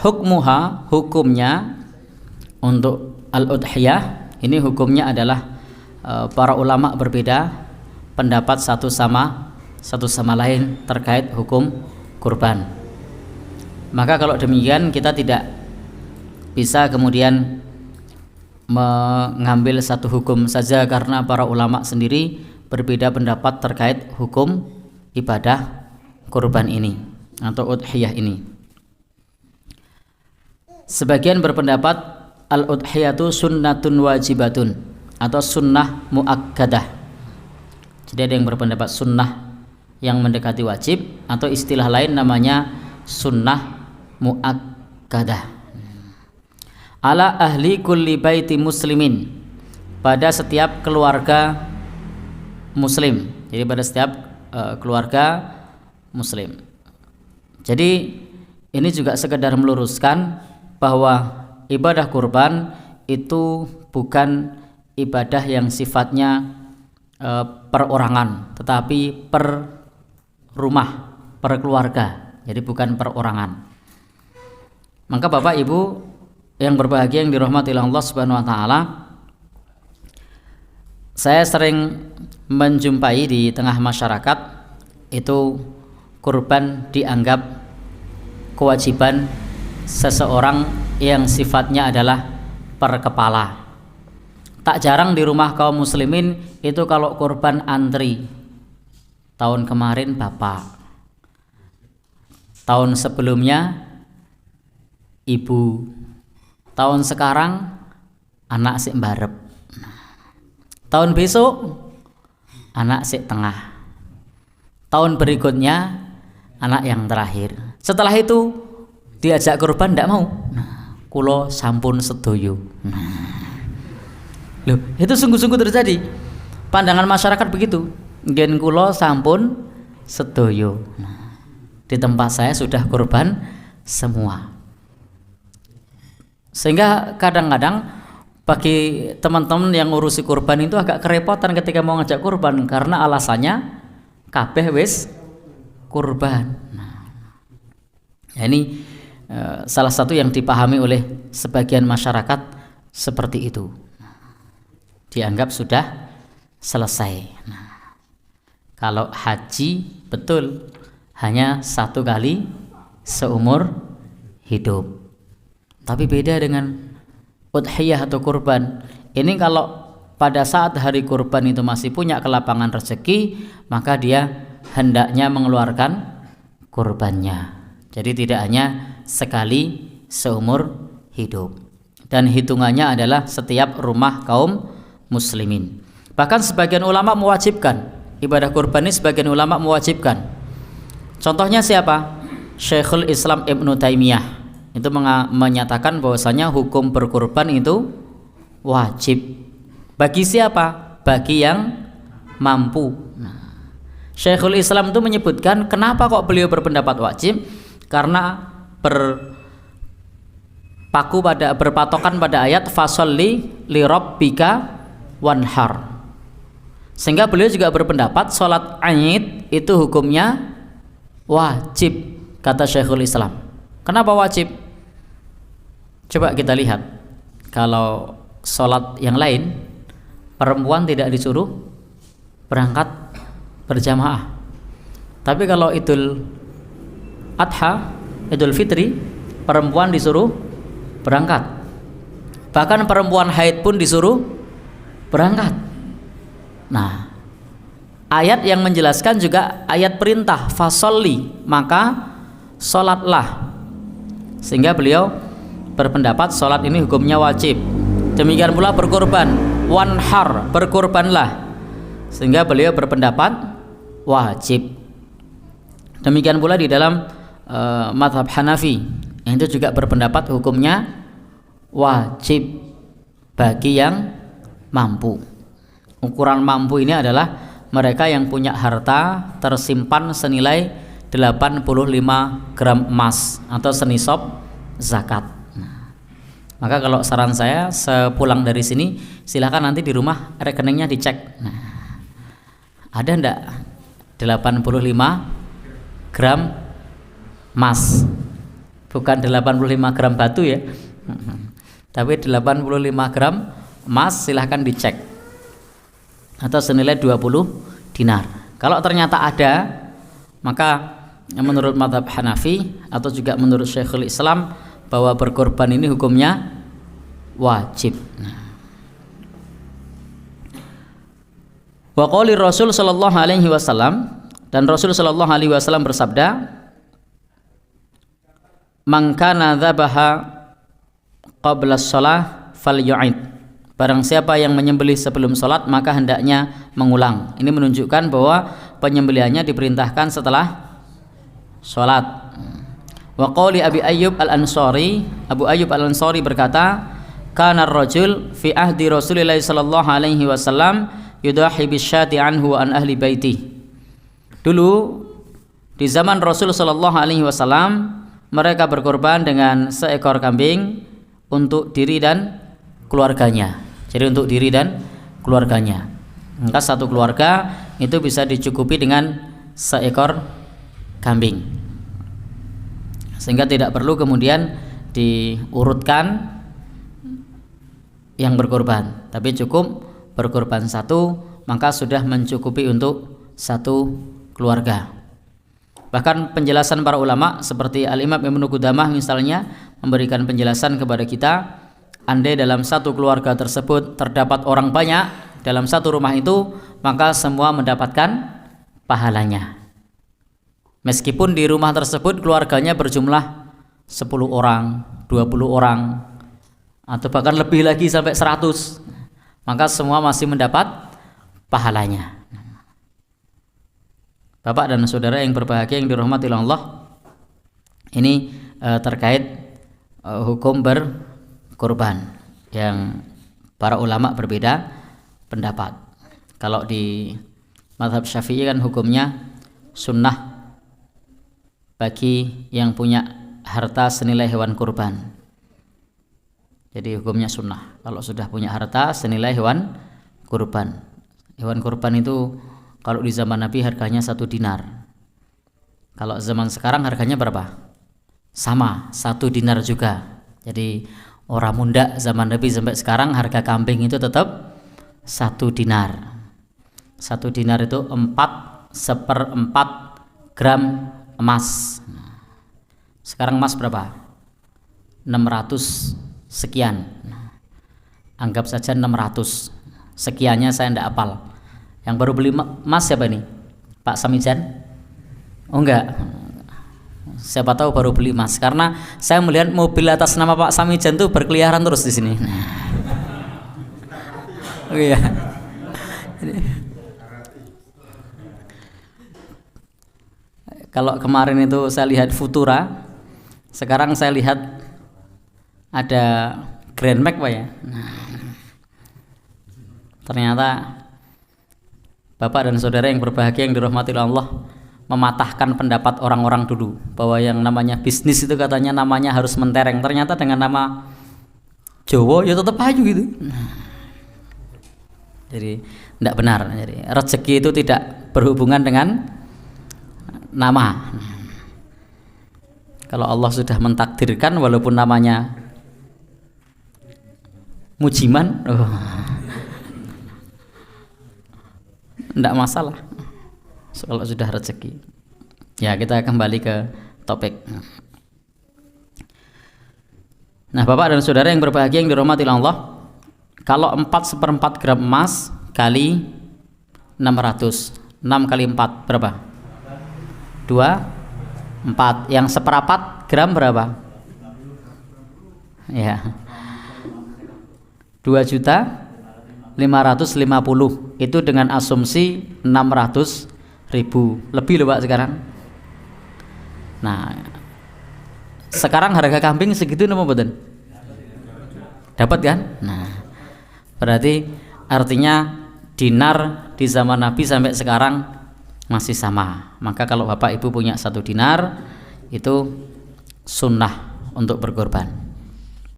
hukmuha, hukumnya untuk al-udhiyah ini hukumnya adalah para ulama berbeda pendapat satu sama lain terkait hukum kurban. Maka kalau demikian kita tidak bisa kemudian mengambil satu hukum saja karena para ulama sendiri berbeda pendapat terkait hukum ibadah kurban ini atau udhiyah ini. Sebagian berpendapat al-udhiyatu sunnatun wajibatun atau sunnah muakkadah. Jadi ada yang berpendapat sunnah yang mendekati wajib atau istilah lain namanya sunnah muakkadah. Ala ahli kulli baiti muslimin, pada setiap keluarga muslim. Jadi pada setiap keluarga muslim. Jadi ini juga sekedar meluruskan bahwa ibadah kurban itu bukan ibadah yang sifatnya perorangan, tetapi per rumah, per keluarga. Jadi bukan perorangan. Maka Bapak Ibu yang berbahagia yang dirahmati oleh Allah Subhanahu wa taala, saya sering menjumpai di tengah masyarakat itu kurban dianggap kewajiban seseorang yang sifatnya adalah per kepala. Tak jarang di rumah kaum muslimin itu kalau kurban antri. Tahun kemarin bapak, tahun sebelumnya ibu, tahun sekarang anak sik mbarep, tahun besok anak sik tengah, tahun berikutnya anak yang terakhir. Setelah itu diajak kurban ndak mau. Kulo sampun sedoyo. Loh, itu sungguh-sungguh terjadi. Pandangan masyarakat begitu. Ngen kulo sampun sedoyo. Di tempat saya sudah kurban semua. Sehingga kadang-kadang bagi teman-teman yang ngurusi kurban itu agak kerepotan ketika mau ngajak kurban karena alasannya kabeh wis kurban. Nah, ini salah satu yang dipahami oleh sebagian masyarakat seperti itu. Dianggap sudah selesai. Nah, kalau haji betul hanya satu kali seumur hidup. Tapi beda dengan udhiyah atau kurban. Ini kalau pada saat hari kurban itu masih punya kelapangan rezeki, maka dia hendaknya mengeluarkan kurbannya. Jadi tidak hanya sekali seumur hidup. Dan hitungannya adalah setiap rumah kaum muslimin. Bahkan sebagian ulama mewajibkan ibadah kurban ini, sebagian ulama mewajibkan. Contohnya siapa? Syekhul Islam Ibnu Taimiyah itu menyatakan bahwasanya hukum berkurban itu wajib. Bagi siapa? Bagi yang mampu. Nah, Syekhul Islam itu menyebutkan kenapa kok beliau berpendapat wajib? Karena berpatokan pada ayat fasolli li rabbika wanhar. Sehingga beliau juga berpendapat sholat Aid itu hukumnya wajib, kata Syekhul Islam. Kenapa wajib? Coba kita lihat. Kalau sholat yang lain perempuan tidak disuruh berangkat berjamaah. Tapi kalau Idul Adha, Idul Fitri, perempuan disuruh berangkat. Bahkan perempuan haid pun disuruh berangkat. Nah, ayat yang menjelaskan juga ayat perintah fasolli, maka sholatlah. Sehingga beliau berpendapat sholat ini hukumnya wajib. Demikian pula berkorban, wanhar, berkorbanlah. Sehingga beliau berpendapat wajib. Demikian pula di dalam mazhab Hanafi, yang itu juga berpendapat hukumnya wajib bagi yang mampu. Ukuran mampu ini adalah mereka yang punya harta tersimpan senilai 85 gram emas atau senisab zakat. Nah, maka kalau saran saya sepulang dari sini silakan nanti di rumah rekeningnya dicek. Nah, ada ndak 85 gram emas? bukan 85 gram batu ya, tapi 85 gram emas, silahkan dicek, atau senilai 20 dinar. Kalau ternyata ada, maka menurut mazhab Hanafi atau juga menurut Syekhul Islam bahwa berkorban ini hukumnya wajib. Wa qauli Rasul sallallahu alaihi wasallam, dan Rasul sallallahu alaihi wasallam bersabda, man kana dzabaha qabla shalah falyu'id, barang siapa yang menyembelih sebelum salat maka hendaknya mengulang. Ini menunjukkan bahwa penyembelihannya diperintahkan setelah salat. Wa qauli Abi Ayyub Al-Ansari, Abu Ayyub Al-Ansari berkata, kana ar-rajul fi ahdi Rasulillah sallallahu alaihi wasallam yudahi bisyati anhu wa an ahli baiti. Dulu di zaman Rasul sallallahu alaihi wasallam mereka berkorban dengan seekor kambing untuk diri dan keluarganya. Jadi untuk diri dan keluarganya. Maka satu keluarga itu bisa dicukupi dengan seekor kambing, sehingga tidak perlu kemudian diurutkan yang berkorban, tapi cukup berkorban satu, maka sudah mencukupi untuk satu keluarga. Bahkan penjelasan para ulama seperti Al-Imam Ibnu Qudamah misalnya memberikan penjelasan kepada kita, andai dalam satu keluarga tersebut terdapat orang banyak dalam satu rumah itu, maka semua mendapatkan pahalanya. Meskipun di rumah tersebut keluarganya berjumlah 10 orang, 20 orang, atau bahkan lebih lagi sampai 100, maka semua masih mendapat pahalanya. Bapak dan saudara yang berbahagia yang dirahmati Allah, ini terkait hukum berkorban yang para ulama berbeda pendapat. Kalau di mazhab Syafi'i kan hukumnya sunnah bagi yang punya harta senilai hewan kurban. Jadi hukumnya sunnah kalau sudah punya harta senilai hewan kurban. Hewan kurban itu kalau di zaman Nabi harganya 1 dinar. Kalau zaman sekarang harganya berapa? Sama, 1 dinar juga. Jadi orang munda zaman Nabi sampai sekarang harga kambing itu tetap 1 dinar. 1 dinar itu 4/4 gram emas. Sekarang emas berapa? 600 sekian. Anggap saja 600. Sekiannya saya tidak hafal. Yang baru beli emas siapa ini? Pak Samijan? Oh enggak. Siapa tahu baru beli emas, karena saya melihat mobil atas nama Pak Samijan itu berkeliaran terus di sini. Oh iya. Kalau kemarin itu saya lihat Futura, sekarang saya lihat ada Grand Max Pak ya. Ternyata Bapak dan saudara yang berbahagia yang dirahmati Allah, mematahkan pendapat orang-orang dulu bahwa yang namanya bisnis itu katanya namanya harus mentereng. Ternyata dengan nama Jawa ya tetap aja gitu. Jadi tidak benar. Jadi rezeki itu tidak berhubungan dengan nama. Kalau Allah sudah mentakdirkan walaupun namanya Mujiman, tidak masalah kalau sudah rezeki. Ya, kita kembali ke topik. Nah, Bapak dan saudara yang berbahagia yang dirahmati Allah, kalau 4/4 gram emas kali 600, 6 kali 4 berapa? 4. Yang 1/4 gram berapa? Ya, 2.550.000. Itu dengan asumsi 600.000 lebih loh Pak sekarang. Nah, sekarang harga kambing segitu nama betul? Dapat kan? Nah, berarti artinya dinar di zaman Nabi sampai sekarang masih sama. Maka kalau Bapak Ibu punya 1 dinar, itu sunnah untuk berkorban.